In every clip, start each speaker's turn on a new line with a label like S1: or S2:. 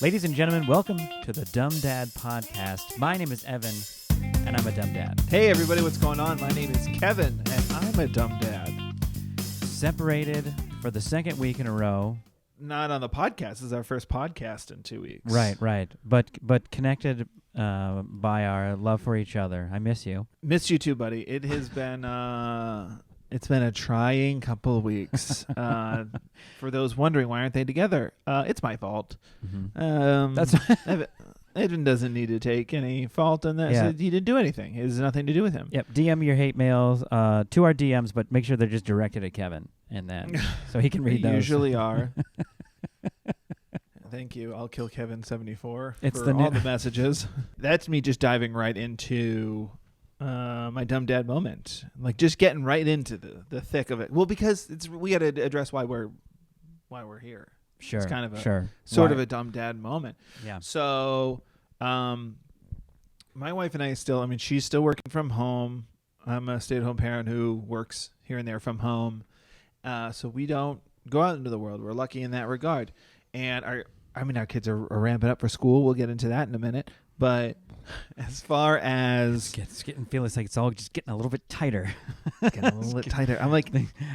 S1: Ladies and gentlemen, welcome to the Dumb Dad Podcast. My name is Evan, and I'm a dumb dad.
S2: Hey everybody, what's going on? My name is Kevin, and I'm a dumb dad.
S1: Separated for the second week in a row.
S2: Not on the podcast. This is our first podcast in 2 weeks.
S1: Right. But connected by our love for each other. I miss you.
S2: Missed you too, buddy. It has been it's been a trying couple of weeks. For those wondering why aren't they together, it's my fault.
S1: Mm-hmm.
S2: That's Evan doesn't need to take any fault in this.
S1: Yeah.
S2: He didn't do anything. It has nothing to do with him.
S1: Yep. DM your hate mails to our DMs, but make sure they're just directed at Kevin, and then so he can read
S2: They
S1: those.
S2: usually are. Thank you. I'll kill Kevin 74
S1: It's
S2: for
S1: the
S2: all the messages. That's me just diving right into my dumb dad moment, like just getting right into the thick of it. Well, because we got to address why we're here.
S1: Sure.
S2: It's kind of a
S1: sure.
S2: of a dumb dad moment.
S1: Yeah.
S2: So, my wife and I she's still working from home. I'm a stay-at-home parent who works here and there from home. So we don't go out into the world. We're lucky in that regard. And our kids are ramping up for school. We'll get into that in a minute. But as far as
S1: It's getting feeling like it's all just getting a little bit tighter.
S2: getting a little bit tighter, I'm like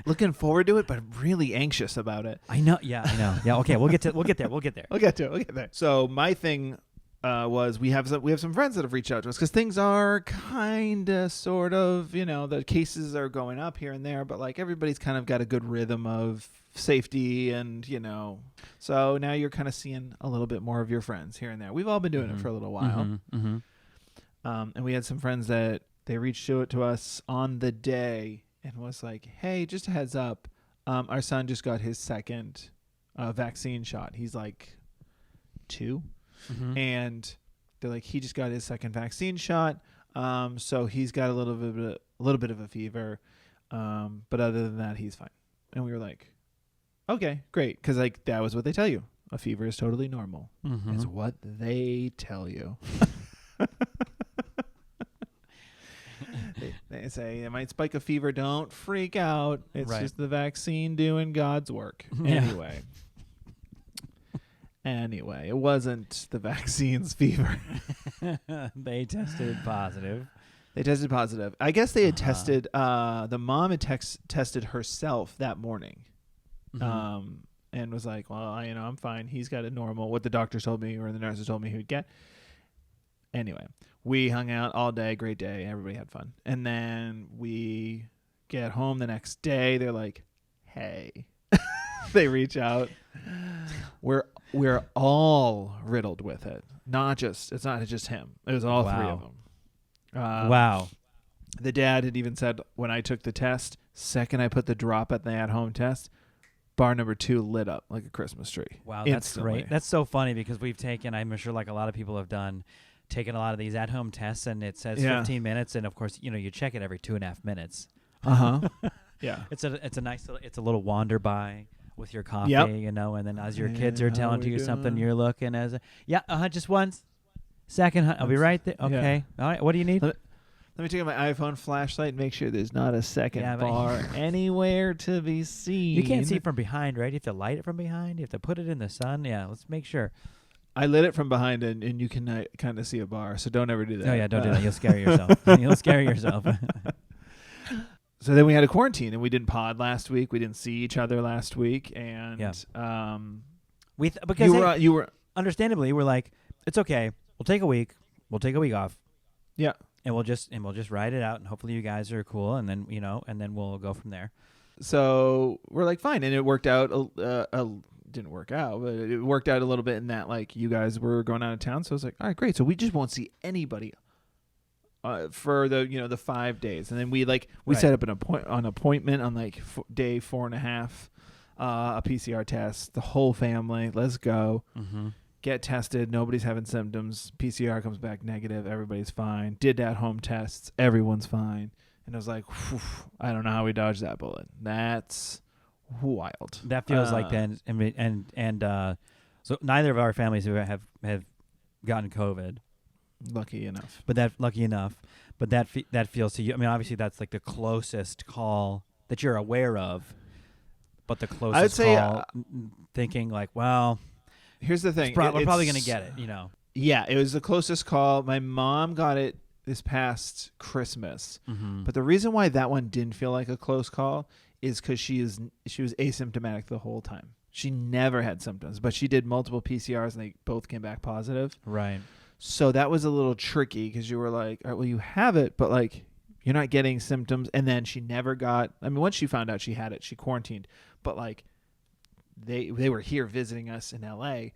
S2: looking forward to it, but I'm really anxious about it.
S1: I know. Yeah. Okay, we'll get there.
S2: We'll get there. So my thing was we have some friends that have reached out to us because things are kind of sort of, the cases are going up here and there, but like everybody's kind of got a good rhythm of safety and, so now you're kind of seeing a little bit more of your friends here and there. We've all been doing it for a little while. And we had some friends that they reached out to us on the day and was like, hey, just a heads up. Our son just got his second vaccine shot. He's like 2.
S1: Mm-hmm.
S2: And they're like, he just got his second vaccine shot. So he's got a little bit of a fever. But other than that, he's fine. And we were like, okay, great. Because like that was what they tell you. A fever is totally normal.
S1: Mm-hmm.
S2: It's what they tell you. They say it might spike a fever. Don't freak out. It's
S1: Right.
S2: just the vaccine doing God's work.
S1: Yeah.
S2: Anyway, it wasn't the vaccine's fever.
S1: They tested positive.
S2: They tested positive. I guess they had tested. The mom had tested herself that morning,
S1: Mm-hmm.
S2: and was like, "Well, I'm fine. He's got a normal. What the doctor told me or the nurses told me he would get." Anyway, we hung out all day. Great day. Everybody had fun. And then we get home the next day. They're like, "Hey," they reach out. We're all riddled with it. It's not just him. It was all three of them.
S1: Wow.
S2: The dad had even said when I took the test, second I put the drop at the at-home test, bar number 2 lit up like a Christmas tree.
S1: Wow,
S2: instantly.
S1: that's great. That's so funny because we've taken, I'm sure like a lot of people have taken a lot of these at-home tests, and it says 15 minutes, and of course, you check it every 2.5 minutes.
S2: Yeah.
S1: It's a nice little, it's a little wander by with your coffee, and then as your kids are telling you something, you're looking just once, second, I'll be right there. Okay.
S2: Yeah.
S1: All right. What do you need?
S2: Let me take out my iPhone flashlight and make sure there's not a second bar anywhere to be seen.
S1: You can't see from behind, right? You have to light it from behind. You have to put it in the sun. Yeah, let's make sure.
S2: I lit it from behind, and you can kind of see a bar, so don't ever do that.
S1: Oh, yeah, don't do that. You'll scare yourself.
S2: So then we had a quarantine, and we didn't pod last week. We didn't see each other last week, and
S1: because
S2: you were
S1: understandably, we're like, it's okay. We'll take a week. We'll take a week off.
S2: Yeah.
S1: And we'll just ride it out, and hopefully you guys are cool, and then and then we'll go from there.
S2: So we're like, fine, and it worked out. Didn't work out, but it worked out a little bit in that like you guys were going out of town. So I was like, all right, great. So we just won't see anybody for the 5 days, and then we set up an appointment on like day 4.5, a PCR test. The whole family, let's go.
S1: Mm-hmm.
S2: Get tested. Nobody's having symptoms. PCR comes back negative. Everybody's fine. Did at-home tests. Everyone's fine. And I was like, I don't know how we dodged that bullet. That's wild.
S1: That feels like then, and so neither of our families have gotten COVID.
S2: Lucky enough.
S1: But that feels to you. I mean, obviously that's like the closest call that you're aware of. But the closest
S2: I would say,
S1: call, thinking like, well,
S2: Here's the thing.
S1: We're probably going to get it,
S2: Yeah, it was the closest call. My mom got it this past Christmas.
S1: Mm-hmm.
S2: But the reason why that one didn't feel like a close call is because she was asymptomatic the whole time. She never had symptoms, but she did multiple PCRs and they both came back positive.
S1: Right.
S2: So that was a little tricky because you were like, all right, well, you have it, but like you're not getting symptoms. And then she never got, I mean, once she found out she had it, she quarantined. But like they were here visiting us in LA.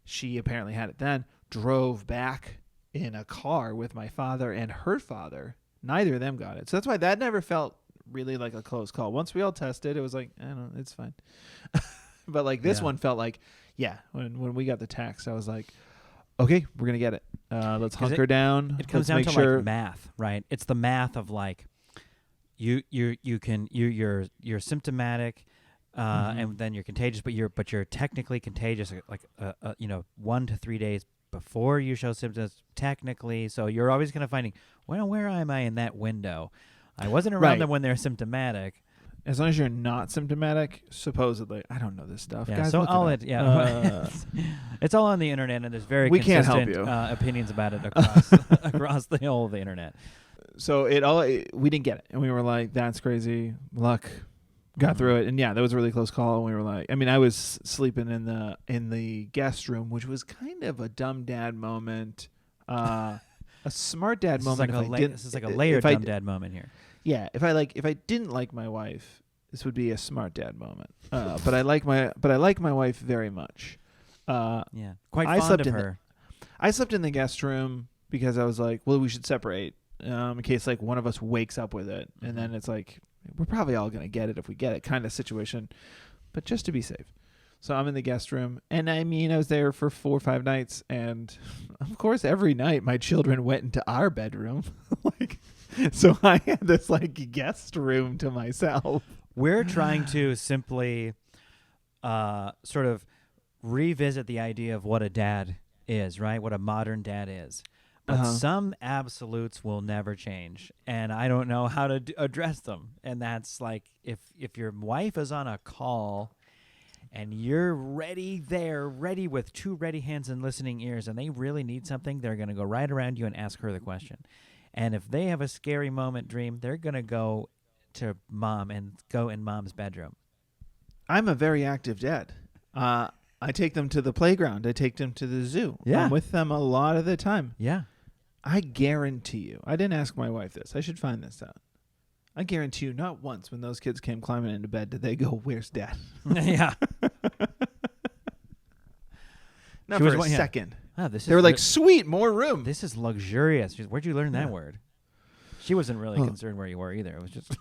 S2: She apparently had it then, drove back in a car with my father and her father. Neither of them got it. So that's why that never felt really like a close call. Once we all tested, it was like, I don't know, it's fine. But like this one felt like, when we got the text, I was like, okay, we're going to get it. Let's hunker down.
S1: It comes down to like math, right? It's the math of like you're symptomatic and then you're contagious, but you're technically contagious like 1 to 3 days before you show symptoms technically. So you're always going to finding, well, where am I in that window? I wasn't around them when they're symptomatic.
S2: As long as you're not symptomatic, supposedly. I don't know this stuff.
S1: Yeah,
S2: guys,
S1: so all it's all on the internet, and there's very consistent opinions about it across the whole of the internet.
S2: So we didn't get it, and we were like, "That's crazy." Luck got through it, and that was a really close call. And we were like, I mean, I was sleeping in the guest room, which was kind of a dumb dad moment, a smart dad moment.
S1: This is like a layered dumb dad moment here.
S2: Yeah, if I didn't like my wife, this would be a smart dad moment. But I like my wife very much.
S1: Quite fond of her.
S2: I slept in the guest room because I was like, well, we should separate in case like one of us wakes up with it, and then it's like we're probably all gonna get it if we get it, kind of situation. But just to be safe, so I'm in the guest room, and I mean I was there for 4 or 5 nights, and of course every night my children went into our bedroom, like. So I had this like guest room to myself.
S1: We're trying to simply sort of revisit the idea of what a dad is, right? What a modern dad is. But some absolutes will never change, and I don't know how to address them. And that's like if your wife is on a call and you're ready with 2 ready hands and listening ears, and they really need something, they're going to go right around you and ask her the question. And if they have a scary moment dream, they're going to go to mom and go in mom's bedroom.
S2: I'm a very active dad. I take them to the playground. I take them to the zoo.
S1: Yeah.
S2: I'm with them a lot of the time.
S1: Yeah.
S2: I guarantee you. I didn't ask my wife this. I should find this out. I guarantee you not once when those kids came climbing into bed did they go, where's dad?
S1: Yeah.
S2: Not for a second.
S1: Oh,
S2: they were like, sweet, more room.
S1: This is luxurious. Where'd you learn that word? She wasn't really concerned where you were either. It was just...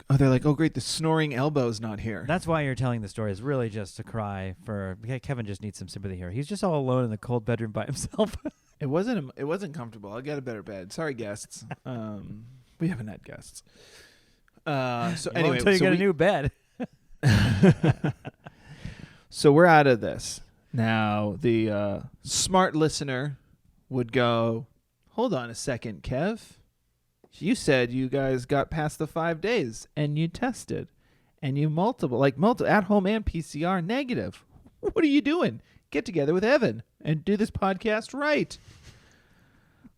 S2: Oh, they're like, oh, great, the snoring elbow's not here.
S1: That's why you're telling the story, is really just to cry for... Kevin just needs some sympathy here. He's just all alone in the cold bedroom by himself.
S2: It wasn't comfortable. I'll get a better bed. Sorry, guests. We haven't had guests. So anyway,
S1: until you get a new bed.
S2: So we're out of this. Now, the smart listener would go, hold on a second, Kev. You said you guys got past the 5 days, and you tested, and you multiple at home and PCR negative. What are you doing? Get together with Evan and do this podcast right.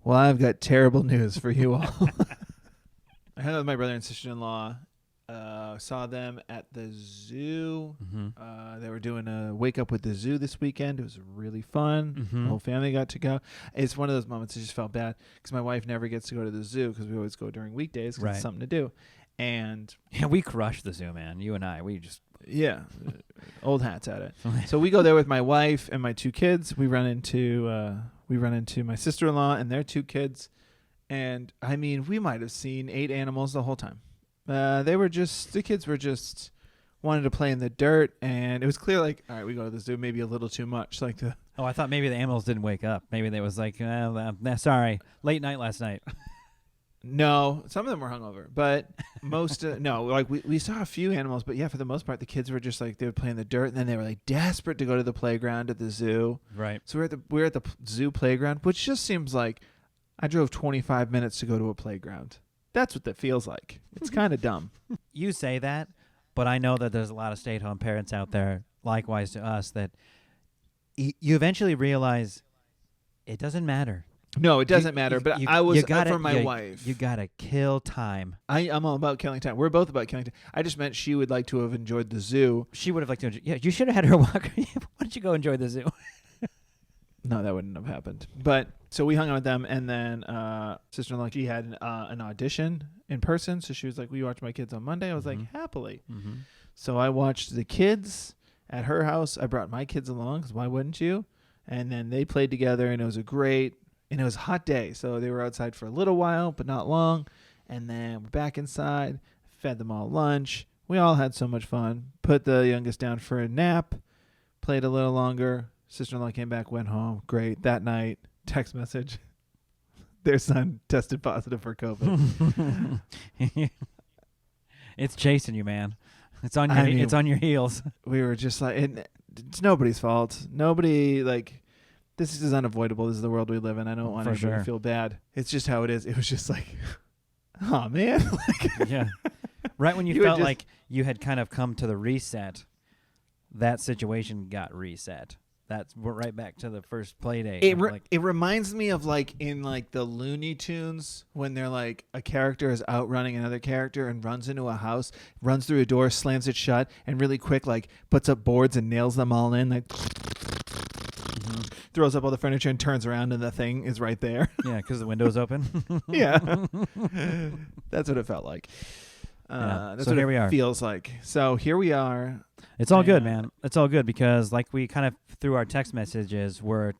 S2: Well, I've got terrible news for you all. I hung out with my brother and sister-in-law. Saw them at the zoo. They were doing a wake up with the zoo this weekend. It was really fun. The whole family got to go. It's one of those moments I just felt bad because my wife never gets to go to the zoo because we always go during weekdays because it's something to do. And
S1: we crushed the zoo, man. You and I, we just
S2: old hats at it. So we go there with my wife and my 2 kids. We run into my sister-in-law and their 2 kids, and I mean we might have seen 8 animals the whole time. The kids were just wanted to play in the dirt, and it was clear like, all right, we go to the zoo maybe a little too much. Like
S1: I thought maybe the animals didn't wake up. Maybe they was like, sorry, late night last night.
S2: No, some of them were hungover, but most no. Like we saw a few animals, but yeah, for the most part, the kids were just like they would play in the dirt, and then they were like desperate to go to the playground at the zoo.
S1: Right.
S2: So we're at the zoo playground, which just seems like I drove 25 minutes to go to a playground. That's what that feels like. It's kind of dumb.
S1: You say that, but I know that there's a lot of stay-at-home parents out there, likewise to us, that you eventually realize it doesn't matter.
S2: No, it doesn't matter. But I was
S1: gotta,
S2: for my wife.
S1: You gotta kill time.
S2: I'm all about killing time. We're both about killing time. I just meant she would like to have enjoyed the zoo.
S1: She would have liked to enjoy. Yeah, you should have had her walk. Why don't you go enjoy the zoo?
S2: No, that wouldn't have happened. But so we hung out with them, and then sister-in-law, she had an audition in person. So she was like, "Will you watch my kids on Monday?" I was like, "Happily."
S1: Mm-hmm.
S2: So I watched the kids at her house. I brought my kids along because why wouldn't you? And then they played together, and it was and it was a hot day. So they were outside for a little while, but not long. And then we're back inside, fed them all lunch. We all had so much fun. Put the youngest down for a nap, played a little longer. Sister-in-law came back, went home. Great. That night, text message. Their son tested positive for COVID.
S1: It's chasing you, man. It's on your it's on your heels.
S2: We were just like, it's nobody's fault. Nobody, like, this is unavoidable. This is the world we live in. I don't want anybody to feel bad. It's just how it is. It was just like, oh, man.
S1: Yeah. Right when you felt like you had kind of come to the reset, that situation got reset. We're right back to the first play date.
S2: It reminds me of like in like the Looney Tunes when they're like a character is outrunning another character and runs into a house, runs through a door, slams it shut, and really quick like puts up boards and nails them all in, like throws up all the furniture and turns around and the thing is right there.
S1: Yeah, because the window's open.
S2: Yeah, that's what it felt like. That's
S1: so
S2: what
S1: here we are.
S2: Feels like. So here we are.
S1: It's all good, man. It's all good because like we kind of through our text messages we're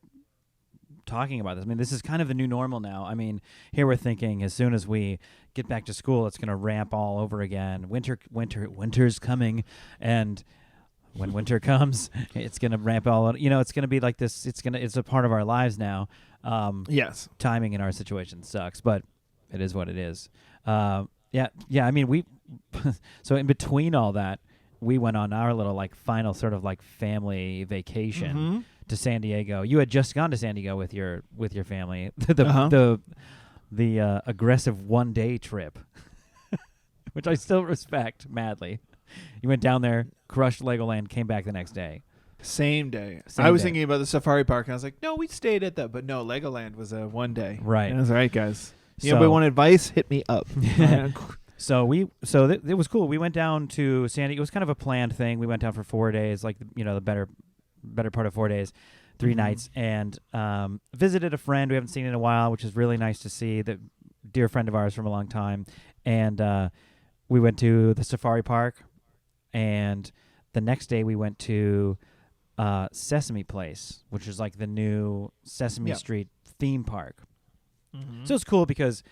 S1: talking about this. I mean, this is kind of the new normal now. I mean, here we're thinking as soon as we get back to school, it's going to ramp all over again. Winter's coming, and when winter comes, it's going to ramp all. You know, it's going to be like this. It's a part of our lives now.
S2: Yes.
S1: Timing in our situation sucks, but it is what it is. Yeah. I mean, so in between all that, we went on our little like final sort of like family vacation to San Diego. You had just gone to San Diego with your family. The aggressive 1-day trip, which I still respect madly. You went down there, crushed Legoland, came back the next day.
S2: Same day. I was thinking about the safari park, and I was like, no, we stayed at that. But no, Legoland was a 1 day.
S1: Right.
S2: And I was all right, guys. Anybody want advice? Hit me up.
S1: So it was cool. We went down to San Diego. It was kind of a planned thing. We went down for 4 days, like the better part of 4 days, 3 nights, and visited a friend we haven't seen in a while, which is really nice to see. The dear friend of ours from a long time, and we went to the safari park, and the next day we went to Sesame Place, which is like the new Sesame Street theme park. So it's cool because,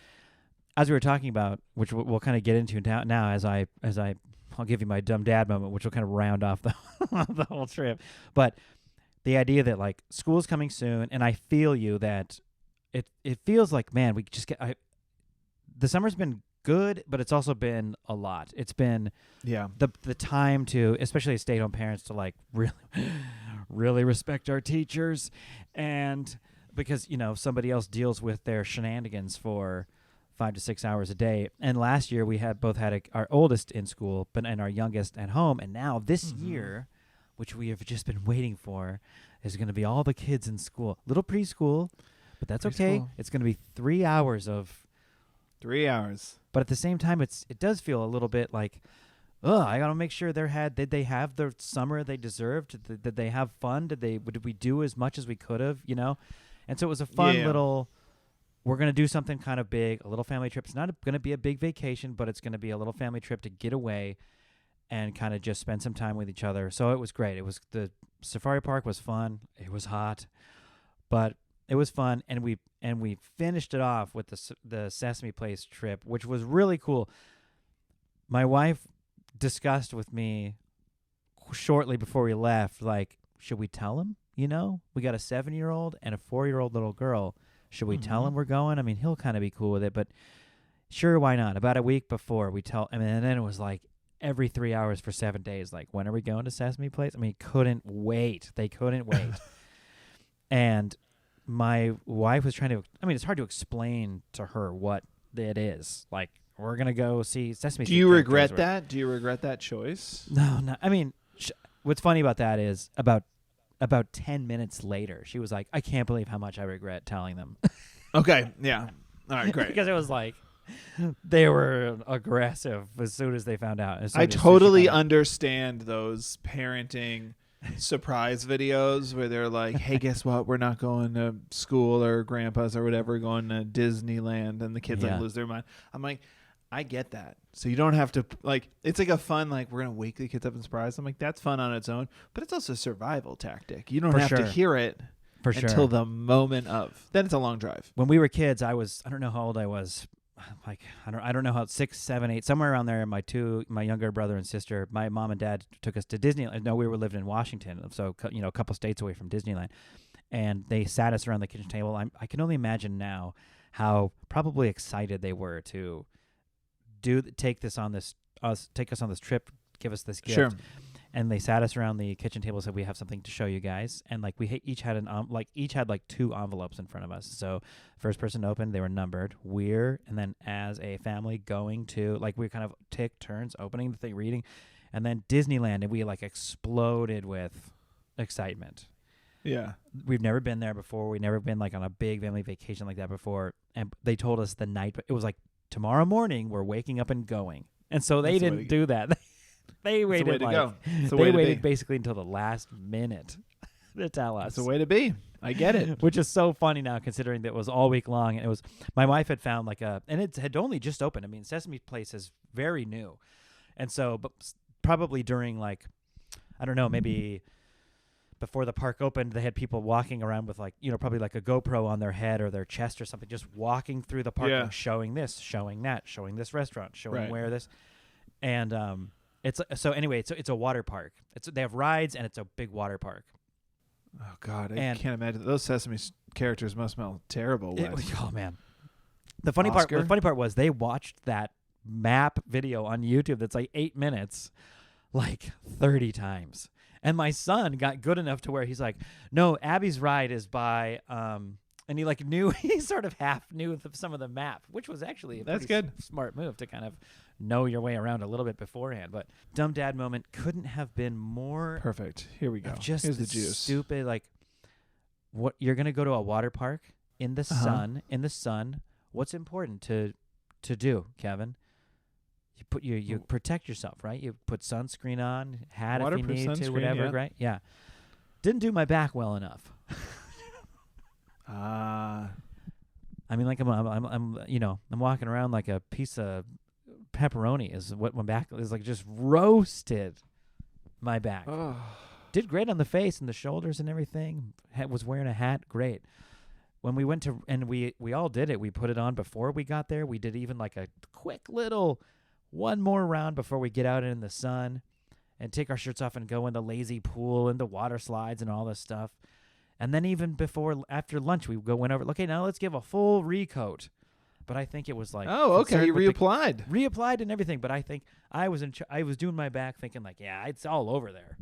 S1: as we were talking about, which we'll kind of get into now, as I'll give you my dumb dad moment, which will kind of round off the whole trip. But the idea that like school's coming soon, and I feel you that it feels like, man, we just the summer's been good, but it's also been a lot. It's been the time to, especially as stay-at-home parents, to like really respect our teachers, and because somebody else deals with their shenanigans for 5 to 6 hours a day. And last year we had our oldest in school, and our youngest at home. And now this year, which we have just been waiting for, is going to be all the kids in school. Little preschool, but that's okay. It's going to be 3 hours of
S2: 3 hours.
S1: But at the same time, it does feel a little bit like, I got to make sure did they have the summer they deserved? Did they have fun? Did we do as much as we could have? And so it was a fun little. We're going to do something kind of big, a little family trip. It's not going to be a big vacation, but it's going to be a little family trip to get away and kind of just spend some time with each other. So it was great. The safari park was fun. It was hot, but it was fun. And we finished it off with the Sesame Place trip, which was really cool. My wife discussed with me shortly before we left, like, should we tell him? We got a 7-year-old and a 4-year-old little girl. Should we tell him we're going? I mean, he'll kind of be cool with it, but sure, why not? About a week before we tell, and then it was like every 3 hours for 7 days. Like, when are we going to Sesame Place? I mean, couldn't wait. They couldn't wait. And my wife was trying to, it's hard to explain to her what it is. Like, we're going to go see Sesame Street.
S2: Do you regret that? Do you regret that choice?
S1: No. I mean, what's funny about that is about about 10 minutes later, she was like, I can't believe how much I regret telling them.
S2: Okay. Yeah. All right. Great.
S1: Because it was like they were aggressive as soon as they found out.
S2: I totally understand those parenting surprise videos where they're like, hey, guess what? We're not going to school or grandpa's or whatever, going to Disneyland. And the kids like lose their mind. I'm like, I get that. So you don't have to like, it's like a fun, like we're going to wake the kids up and surprise them. Like that's fun on its own, but it's also a survival tactic. You don't have to hear it until the moment of. Then it's a long drive.
S1: When we were kids, I don't know how old I was. Like I don't know how 6, 7, 8, somewhere around there. My younger brother and sister, my mom and dad took us to Disneyland. No, we were living in Washington, so a couple states away from Disneyland, and they sat us around the kitchen table. I can only imagine now how probably excited they were to take us on this trip, give us this gift.
S2: Sure.
S1: And they sat us around the kitchen table and said, we have something to show you guys. And like we each had like 2 envelopes in front of us. So first person opened, they were numbered. And then as a family going to, like we kind of take turns opening the thing, reading. And then Disneyland, and we like exploded with excitement.
S2: Yeah.
S1: We've never been there before. We've never been like on a big family vacation like that before. And they told us the night, it was like tomorrow morning we're waking up and going. And so they didn't do that. They waited basically until the last minute to tell us.
S2: It's a way to be. I get it.
S1: Which is so funny now, considering that it was all week long. And it was, my wife had found and it had only just opened. I mean, Sesame Place is very new. And so, but probably during like, I don't know, maybe before the park opened, they had people walking around with like, probably like a GoPro on their head or their chest or something, just walking through the park, like showing this, showing that, showing this restaurant, showing where this. And, it's a water park. They have rides and it's a big water park.
S2: Oh God, I can't imagine those Sesame characters must smell terrible.
S1: Oh man, the funny part was they watched that map video on YouTube that's like 8 minutes, like 30 times. And my son got good enough to where he's like, no, Abby's ride is by and he like knew, he sort of half knew some of the map, which was actually a good smart move to kind of know your way around a little bit beforehand. But dumb dad moment couldn't have been more
S2: perfect. Here we go.
S1: Just
S2: here's the juice.
S1: Stupid, like what you're gonna go to a water park in the sun. In the sun, what's important to do, Kevin? You protect yourself, right? You put sunscreen on, hat if you need to, whatever, right? Yeah. Didn't do my back well enough. I mean, like I'm walking around like a piece of pepperoni is what my back is like, just roasted my back. Oh. Did great on the face and the shoulders and everything. Was wearing a hat, great. When we went to, and we all did it, we put it on before we got there. We did even like a quick little one more round before we get out in the sun and take our shirts off and go in the lazy pool and the water slides and all this stuff. And then even after lunch, we went over, okay, now let's give a full recoat. But I think it was like,
S2: oh, okay, you reapplied.
S1: Reapplied and everything. But I think I was doing my back thinking like, yeah, it's all over there.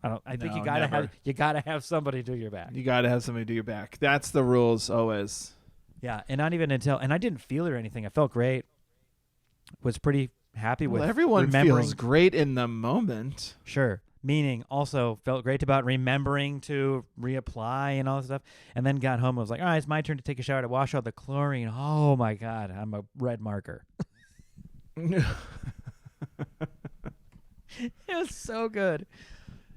S1: I think you gotta have somebody do your back.
S2: You gotta have somebody do your back. That's the rules always.
S1: Yeah, and not even and I didn't feel it or anything. I felt great. Was pretty happy with
S2: everyone
S1: remembering.
S2: Feels great in the moment.
S1: Sure. Meaning also felt great about remembering to reapply and all that stuff. And then got home and was like, all right, it's my turn to take a shower to wash out the chlorine. Oh, my God. I'm a red marker. It was so good.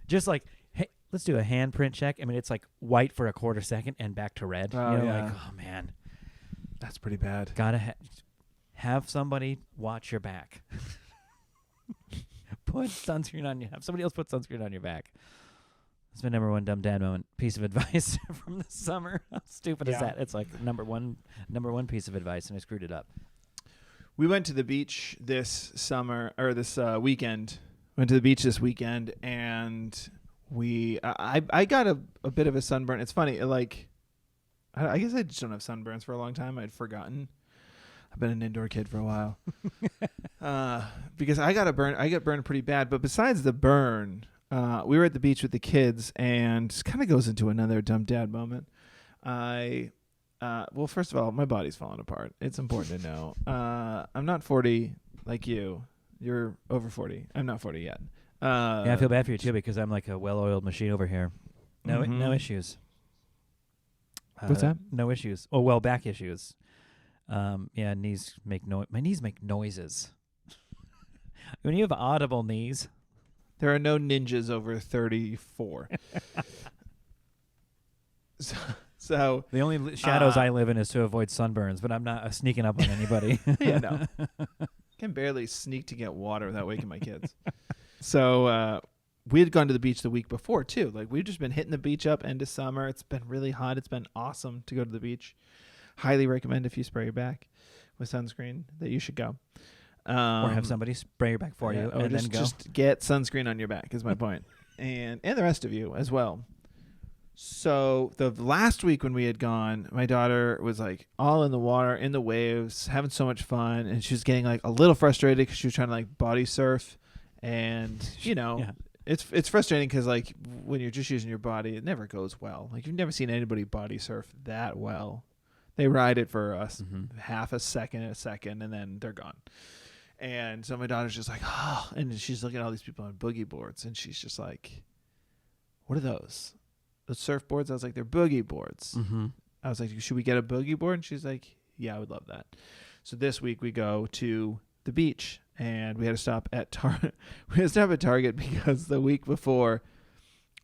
S1: Just like, hey, let's do a handprint check. I mean, it's like white for a quarter second and back to red.
S2: Oh,
S1: like, oh, man.
S2: That's pretty bad.
S1: Gotta have somebody watch your back. Put sunscreen on you. Have somebody else put sunscreen on your back. That's my number one dumb dad moment piece of advice from the summer. How stupid is that? It's like number one piece of advice, and I screwed it up.
S2: We went to the beach this summer, or this weekend. Went to the beach this weekend, and I got a bit of a sunburn. It's funny, like I guess I just don't have sunburns for a long time. I'd forgotten. I've been an indoor kid for a while. Because I got burned pretty bad. But besides the burn, we were at the beach with the kids, and this kind of goes into another dumb dad moment. Well, first of all, my body's falling apart. It's important to know. I'm not 40 like you. You're over 40. I'm not 40 yet.
S1: Yeah, I feel bad for you too, because I'm like a well-oiled machine over here. No issues.
S2: What's that?
S1: No issues. Oh well, back issues. Yeah, knees make my knees make noises. When you have audible knees.
S2: There are no ninjas over 34. So
S1: the only shadows I live in is to avoid sunburns, but I'm not sneaking up on anybody.
S2: Yeah, no. Can barely sneak to get water without waking my kids. So we had gone to the beach the week before too. Like we've just been hitting the beach up end of summer. It's been really hot. It's been awesome to go to the beach. Highly recommend if you spray your back with sunscreen that you should go.
S1: Or have somebody spray your back for you and then go.
S2: Just get sunscreen on your back is my point. And the rest of you as well. So the last week when we had gone, my daughter was like all in the water, in the waves, having so much fun. And she was getting like a little frustrated because she was trying to like body surf. And,
S1: Yeah.
S2: it's frustrating because like when you're just using your body, it never goes well. Like you've never seen anybody body surf that well. They ride it for us half a second, and then they're gone. And so my daughter's just like, oh, and she's looking at all these people on boogie boards, and she's just like, what are those? Those surfboards? I was like, they're boogie boards.
S1: Mm-hmm.
S2: I was like, should we get a boogie board? And she's like, yeah, I would love that. So this week we go to the beach, and we had to stop at Target. We had to stop at Target because the week before,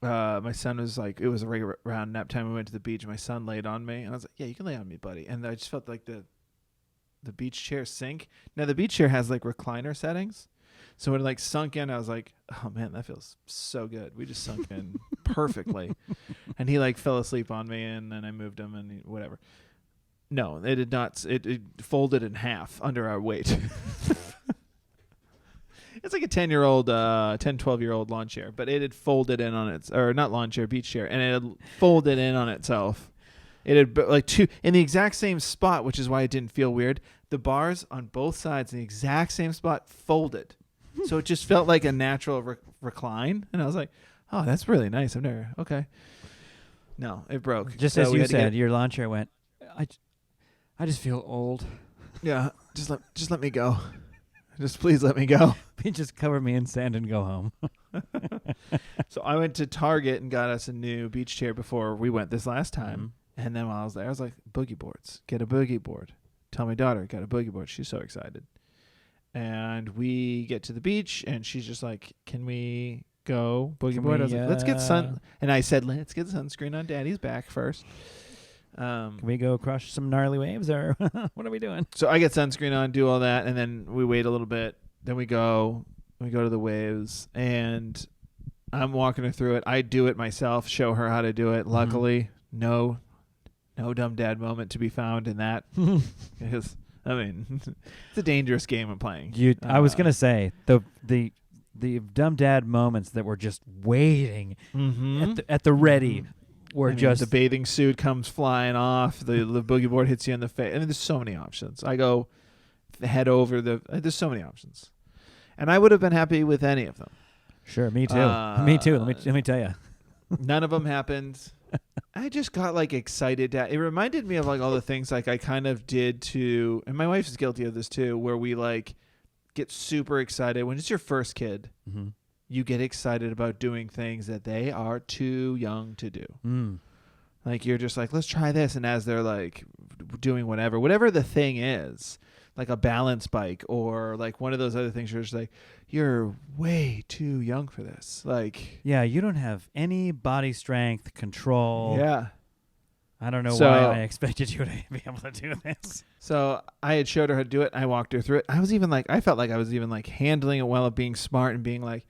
S2: my son was like, it was right around nap time. We went to the beach, and my son laid on me, and I was like, yeah, you can lay on me, buddy. And I just felt like the beach chair sink. Now the beach chair has like recliner settings. So when it like sunk in, I was like, oh man, that feels so good. We just sunk in perfectly. And he like fell asleep on me, and then I moved him and whatever. No, it did not. It folded in half under our weight. It's like a 12-year-old lawn chair, but it had folded in on its, or not lawn chair, beach chair, and it had folded in on itself. It had like two in the exact same spot, which is why it didn't feel weird. The bars on both sides in the exact same spot folded. So it just felt like a natural recline. And I was like, oh, that's really nice. Okay. No, it broke.
S1: Just so as you said, your lawn chair went, I just feel old.
S2: Yeah, just let me go. Just please let me go.
S1: Just cover me in sand and go home.
S2: So I went to Target and got us a new beach chair before we went this last time.
S1: Mm-hmm.
S2: And then while I was there, I was like, boogie boards. Get a boogie board. Tell my daughter, got a boogie board. She's so excited. And we get to the beach, and she's just like, can we go boogie board? I was like, let's get sun. And I said, let's get sunscreen on Daddy's back first.
S1: Can we go crush some gnarly waves, or what are we doing?
S2: So I get sunscreen on, do all that, and then we wait a little bit. Then we go to the waves, and I'm walking her through it. I do it myself, show her how to do it. Luckily, no dumb dad moment to be found in that. Because, I mean, it's a dangerous game I'm playing.
S1: I was going to say, the dumb dad moments that were just waiting at the ready were just...
S2: The bathing suit comes flying off. The boogie board hits you in the face. I mean, there's so many options. I go head over there's so many options. And I would have been happy with any of them.
S1: Sure, me too. Me too. Let me tell you.
S2: None of them happened. I just got like excited. It reminded me of like all the things like I kind of did to, and my wife is guilty of this too, where we like get super excited when it's your first kid. Mm-hmm. You get excited about doing things that they are too young to do. Like you're just like, let's try this, and as they're like doing whatever the thing is, like a balance bike or like one of those other things, you're just like, you're way too young for this. Like,
S1: yeah, you don't have any body strength, control.
S2: Yeah.
S1: I don't know why I expected you to be able to do this.
S2: So I had showed her how to do it. I walked her through it. I felt like I was even like handling it well, of being smart and being like,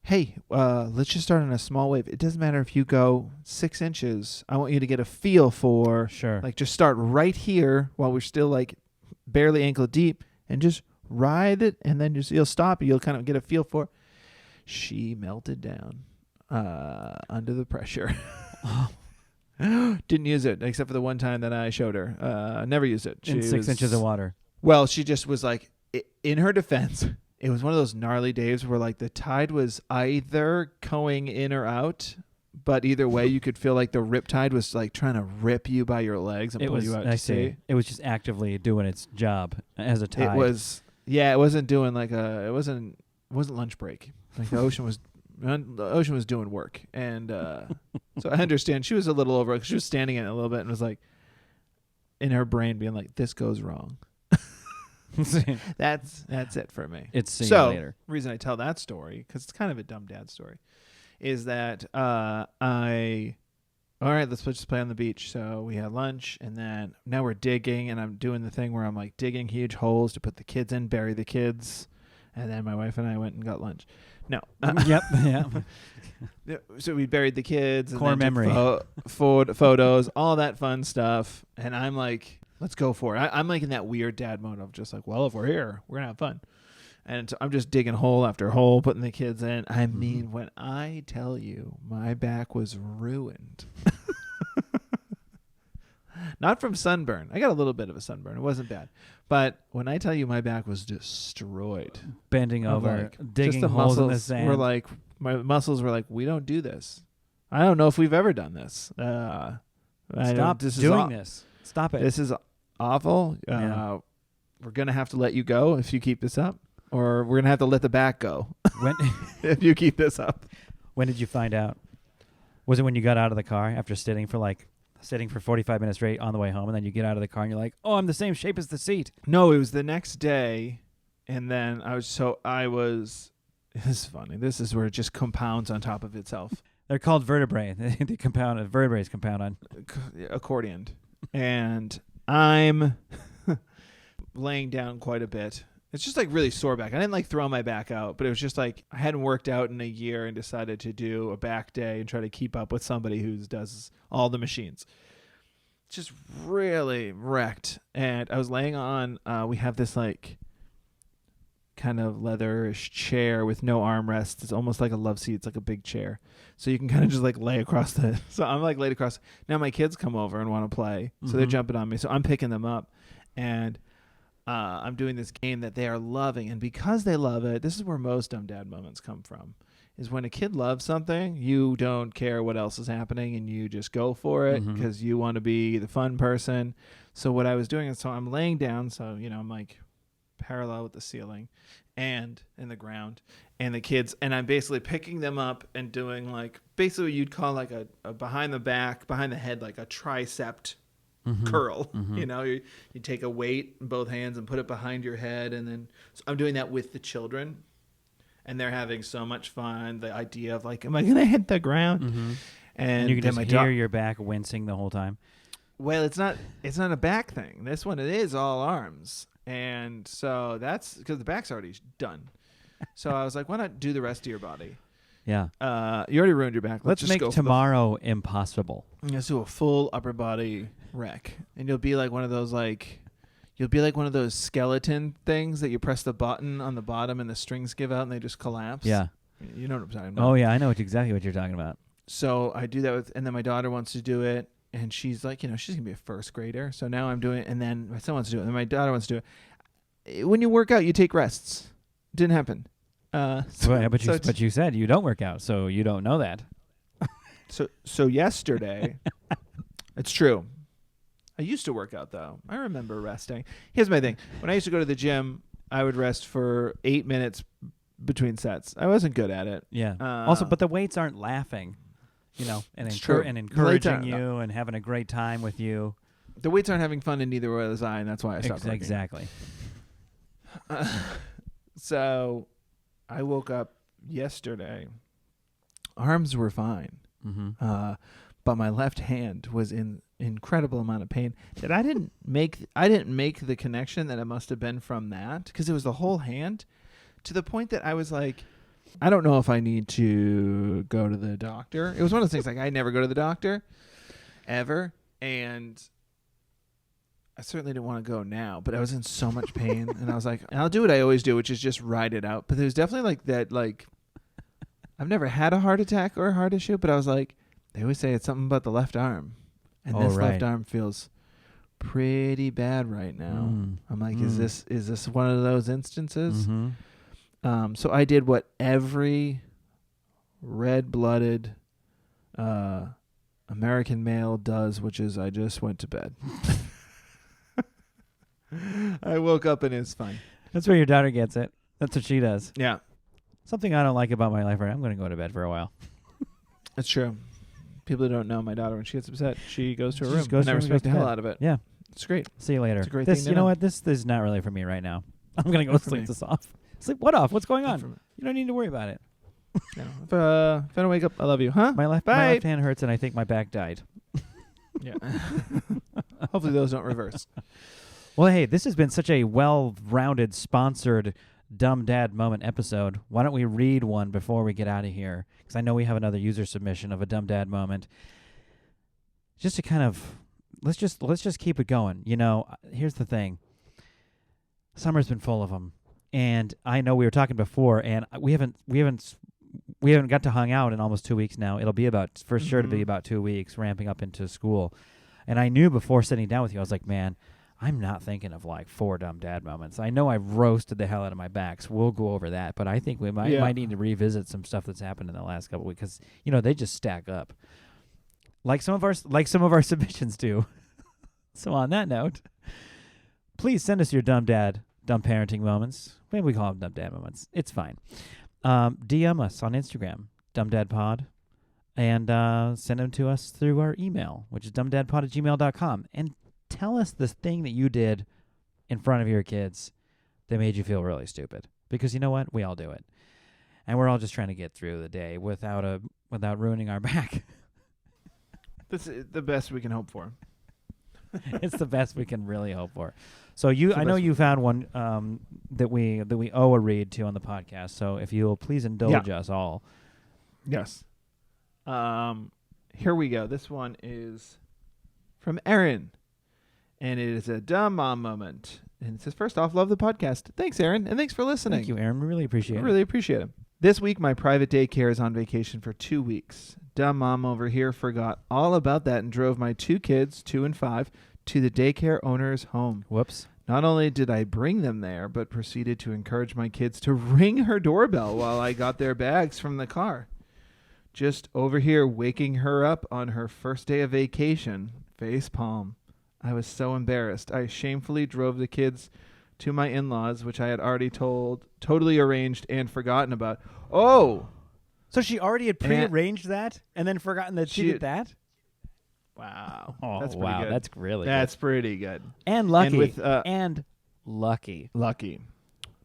S2: hey, let's just start on a small wave. It doesn't matter if you go 6 inches. I want you to get a feel for, like, just start right here while we're still like barely ankle deep and just ride it, and then you'll stop and you'll kind of get a feel for it. She melted down under the pressure. Didn't use it except for the one time that I showed her. Never used it.
S1: In 6 inches of water.
S2: Well, she just was like, in her defense, it was one of those gnarly days where like the tide was either going in or out, but either way you could feel like the rip tide was like trying to rip you by your legs and pull you out to sea.
S1: It was just actively doing its job as a tide.
S2: It wasn't doing like it wasn't lunch break. Like the ocean was doing work, and So I understand. She was a little over. She was standing in it a little bit and was like, in her brain being like, this goes wrong. That's it for me.
S1: It's see you later.
S2: Reason I tell that story, because it's kind of a dumb dad story, is that all right, let's just play on the beach. So we had lunch, and then now we're digging, and I'm doing the thing where I'm like digging huge holes to put the kids in, bury the kids, and then my wife and I went and got lunch. No.
S1: Yep. Yeah.
S2: So we buried the kids. And
S1: core memory.
S2: Photos, all that fun stuff. And I'm like, let's go for it. I'm like in that weird dad mode of just like, well, if we're here, we're going to have fun. And so I'm just digging hole after hole, putting the kids in. I mean, when I tell you my back was ruined. Not from sunburn. I got a little bit of a sunburn. It wasn't bad. But when I tell you my back was destroyed.
S1: Bending over, digging
S2: the
S1: holes in the
S2: muscles
S1: sand.
S2: were like, my muscles were like, we don't do this. I don't know if we've ever done this.
S1: Stop doing this. Stop it.
S2: This is awful. We're going to have to let you go if you keep this up. Or we're going to have to let the back go if you keep this up.
S1: When did you find out? Was it when you got out of the car after sitting for 45 minutes straight on the way home, and then you get out of the car and you're like, oh, I'm the same shape as the seat?
S2: No, it was the next day, and then this is funny. This is where it just compounds on top of itself.
S1: They're called vertebrae. They compound. Vertebrae compound on.
S2: Accordioned. And I'm laying down quite a bit. It's just like really sore back. I didn't like throw my back out, but it was just like I hadn't worked out in a year and decided to do a back day and try to keep up with somebody who does all the machines. Just really wrecked. And I was laying on, we have this like kind of leatherish chair with no armrests. It's almost like a love seat. It's like a big chair. So you can kind of just like lay across so I'm like laid across. Now my kids come over and want to play. So they're jumping on me. So I'm picking them up and I'm doing this game that they are loving. And because they love it, this is where most dumb dad moments come from, is when a kid loves something, you don't care what else is happening and you just go for it because you want to be the fun person. So what I was doing is, so I'm laying down. So, I'm like parallel with the ceiling and in the ground and the kids. And I'm basically picking them up and doing like basically what you'd call like a behind the head, like a tricep curl. You take a weight in both hands and put it behind your head, and then so I'm doing that with the children, and they're having so much fun. The idea of like, am I gonna hit the ground? And
S1: you can just hear your back wincing the whole time.
S2: Well, it's not a back thing. This one, it is all arms, and so that's because the back's already done. So I was like, why not do the rest of your body?
S1: Yeah.
S2: You already ruined your back.
S1: Let's
S2: just
S1: make
S2: go
S1: tomorrow impossible.
S2: Let's do a full upper body wreck, and you'll be like one of those skeleton things that you press the button on the bottom and the strings give out and they just collapse.
S1: Yeah.
S2: You know what I'm talking about.
S1: Oh yeah, I know exactly what you're talking about.
S2: So I do that and then my daughter wants to do it, and she's like, she's gonna be a first grader. So now I'm doing it, and then my son wants to do it, and then my daughter wants to do it. When you work out, you take rests. Didn't happen.
S1: But you said you don't work out, so you don't know that.
S2: So yesterday, it's true. I used to work out, though. I remember resting. Here's my thing. When I used to go to the gym, I would rest for 8 minutes between sets. I wasn't good at it.
S1: Yeah. Also, but the weights aren't laughing, and encouraging you and having a great time with you.
S2: The weights aren't having fun, and neither was I, and that's why I stopped working.
S1: Exactly.
S2: So I woke up yesterday. Arms were fine. But my left hand was in incredible amount of pain that I didn't make the connection that it must have been from that, because it was the whole hand, to the point that I was like, I don't know if I need to go to the doctor. It was one of those things like I never go to the doctor ever, and I certainly didn't want to go now, but I was in so much pain and I was like, I'll do what I always do, which is just ride it out. But there's definitely like that, like I've never had a heart attack or a heart issue, but I was like, they always say it's something about the left arm. And this left arm feels pretty bad right now. I'm like, is this one of those instances? So I did what every red-blooded American male does, which is I just went to bed. I woke up and it's fine.
S1: That's where your daughter gets it. That's what she does.
S2: Yeah.
S1: Something I don't like about my life right now, I'm going to go to bed for a while.
S2: That's true. People who don't know my daughter, when she gets upset, she goes to her
S1: She
S2: room.
S1: just goes
S2: And I
S1: to her room and
S2: respect the
S1: goes to
S2: hell
S1: bed.
S2: out of it.
S1: Yeah.
S2: It's great.
S1: See you later.
S2: It's a great
S1: this,
S2: thing to
S1: you know
S2: know.
S1: what? This is not really for me right now. I'm gonna go
S2: Not for
S1: sleep
S2: me.
S1: this off. Sleep what off? What's going
S2: Not
S1: on?
S2: for me.
S1: You don't need to worry about it.
S2: No. If I don't wake up, I love you. Huh?
S1: My left
S2: Bye.
S1: hand hurts, and I think my back died.
S2: Yeah. Hopefully those don't reverse.
S1: Well, hey, this has been such a well-rounded, sponsored Dumb Dad Moment episode. Why don't we read one before we get out of here? Because I know we have another user submission of a Dumb Dad Moment. Just to kind of let's just keep it going. You know, here's the thing. Summer's been full of them, and I know we were talking before, and we haven't got to hang out in almost 2 weeks now. It'll be sure to be about 2 weeks, ramping up into school. And I knew before sitting down with you, I was like, man, I'm not thinking of like 4 dumb dad moments. I know I've roasted the hell out of my back, so we'll go over that. But I think we might need to revisit some stuff that's happened in the last couple of weeks because they just stack up, like some of our submissions do. So on that note, please send us your dumb parenting moments. Maybe we call them dumb dad moments. It's fine. DM us on Instagram, dumbdadpod, and send them to us through our email, which is dumbdadpod@gmail.com. And tell us the thing that you did in front of your kids that made you feel really stupid. Because you know what? We all do it. And we're all just trying to get through the day without ruining our back.
S2: That's the best we can hope for.
S1: It's the best we can really hope for. So I know you found one that we owe a read to on the podcast. So if you'll please indulge us all.
S2: Yes. Here we go. This one is from Erin, and it is a dumb mom moment. And it says, first off, love the podcast. Thanks, Erin, and thanks for listening.
S1: Thank you, Erin. We really appreciate it.
S2: I really appreciate it. This week, my private daycare is on vacation for 2 weeks. Dumb mom over here forgot all about that and drove my 2 kids, 2 and 5, to the daycare owner's home.
S1: Whoops.
S2: Not only did I bring them there, but proceeded to encourage my kids to ring her doorbell while I got their bags from the car. Just over here waking her up on her first day of vacation. Face palm. I was so embarrassed. I shamefully drove the kids to my in-laws, which I had already totally arranged and forgotten about. Oh!
S1: So she already had prearranged that and then forgotten that she did that?
S2: Wow.
S1: Oh,
S2: that's pretty
S1: wow.
S2: good.
S1: That's really
S2: That's pretty good.
S1: And lucky.
S2: And
S1: lucky.
S2: Lucky.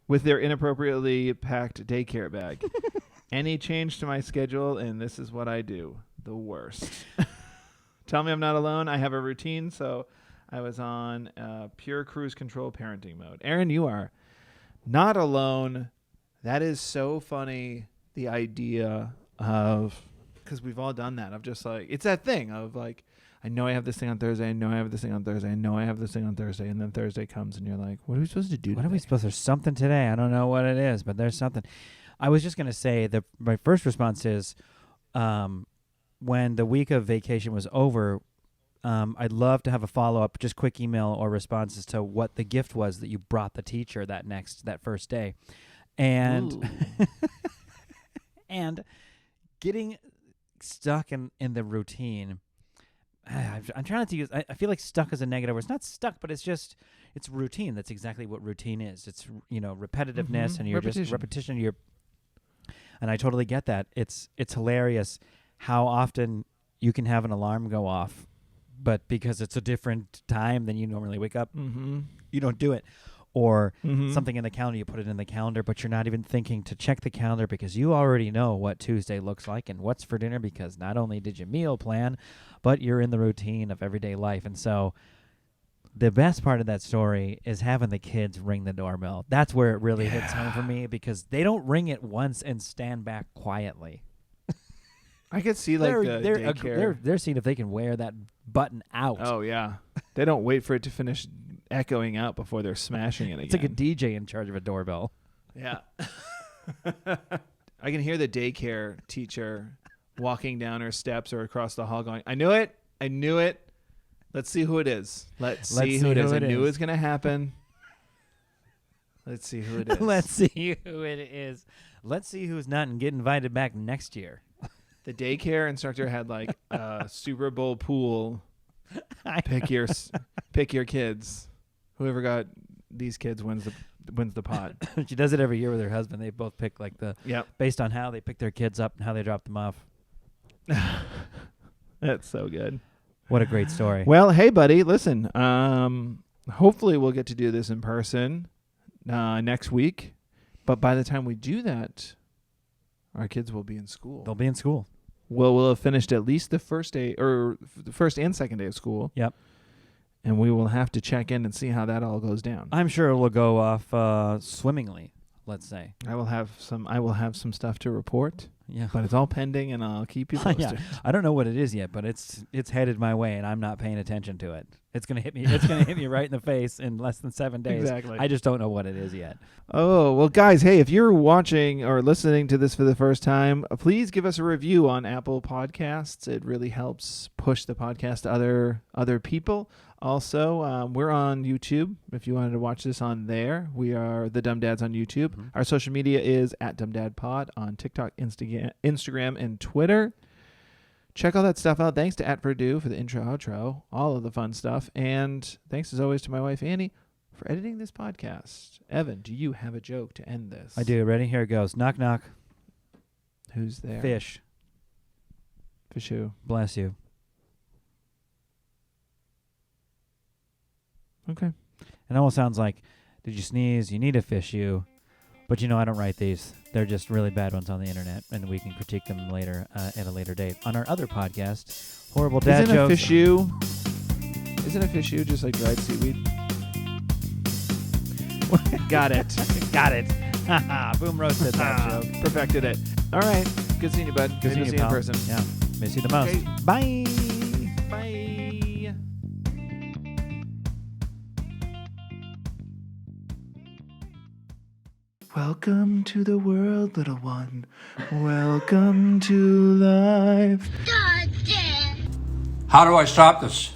S2: With their inappropriately packed daycare bag. Any change to my schedule, and this is what I do. The worst. Tell me I'm not alone. I have a routine, so I was on pure cruise control parenting mode. Erin, you are not alone. That is so funny, the idea of, because we've all done that, of just like, it's that thing of like, I know I have this thing on Thursday. I know I have this thing on Thursday. I know I have this thing on Thursday. And then Thursday comes and you're like, what are we supposed to do today?
S1: What are we supposed to? There's something today. I don't know what it is, but there's something. I was just going to say that my first response is when the week of vacation was over, I'd love to have a follow-up, just quick email or response as to what the gift was that you brought the teacher that first day. And and getting stuck in the routine. I'm trying not to use. I feel like stuck is a negative word. It's not stuck, but it's routine. That's exactly what routine is. It's repetitiveness and you're just repetition. And I totally get that. It's hilarious how often you can have an alarm go off, but because it's a different time than you normally wake up, you don't do it. Or something in the calendar, you put it in the calendar, but you're not even thinking to check the calendar because you already know what Tuesday looks like and what's for dinner because not only did you meal plan, but you're in the routine of everyday life. And so the best part of that story is having the kids ring the doorbell. That's where it really hits home for me because they don't ring it once and stand back quietly.
S2: I could see like
S1: they're seeing if they can wear that button out.
S2: Oh, yeah. They don't wait for it to finish echoing out before they're smashing it again.
S1: It's like a DJ in charge of a doorbell.
S2: Yeah. I can hear the daycare teacher walking down her steps or across the hall going, I knew it. Let's see who it is. Let's see who it is. I knew it was going to happen. Let's see who it is.
S1: Let's see who it is. Let's see who's not getting invited back next year.
S2: The daycare instructor had like a Super Bowl pool. Pick your kids. Whoever got these kids wins the pot.
S1: She does it every year with her husband. They both pick like
S2: Yep.
S1: based on how they pick their kids up and how they drop them off.
S2: That's so good.
S1: What a great story.
S2: Well, hey, buddy, listen. Hopefully we'll get to do this in person next week. But by the time we do that, our kids will be in school.
S1: They'll be in school.
S2: Well, we'll have finished at least the first day, or the first and second day of school.
S1: Yep.
S2: And we will have to check in and see how that all goes down.
S1: I'm sure it will go off swimmingly, let's say.
S2: I will have some stuff to report.
S1: Yeah.
S2: But it's all pending, and I'll keep you posted.
S1: Yeah. I don't know what it is yet, but it's headed my way, and I'm not paying attention to it. It's gonna hit me. It's gonna hit me right in the face in less than 7 days.
S2: Exactly.
S1: I just don't know what it is yet.
S2: Oh, well, guys, hey, if you're watching or listening to this for the first time, please give us a review on Apple Podcasts. It really helps push the podcast to other people. Also, we're on YouTube. If you wanted to watch this on there, we are the Dumb Dads on YouTube. Mm-hmm. Our social media is at DumbDadPod on TikTok, Instagram, and Twitter. Check all that stuff out. Thanks to @Purdue for the intro, outro, all of the fun stuff. And thanks, as always, to my wife, Annie, for editing this podcast. Evan, do you have a joke to end this?
S1: I do. Ready? Here it goes. Knock, knock.
S2: Who's there?
S1: Fish.
S2: Fish who?
S1: Bless you.
S2: Okay.
S1: It almost sounds like, did you sneeze? You need a fish you. But, I don't write these. They're just really bad ones on the internet, and we can critique them later at a later date. On our other podcast, Horrible Dad
S2: Isn't
S1: Jokes.
S2: Isn't a fish you just like dried seaweed? Got it.
S1: Got it. Boom roasted that joke.
S2: Perfected it. All right. Good seeing you, bud.
S1: Good seeing you,
S2: in
S1: pal.
S2: person.
S1: Yeah. Miss you the most.
S2: Okay.
S1: Bye.
S2: Bye. Welcome to the world, little one. Welcome to life.
S3: How do I stop this?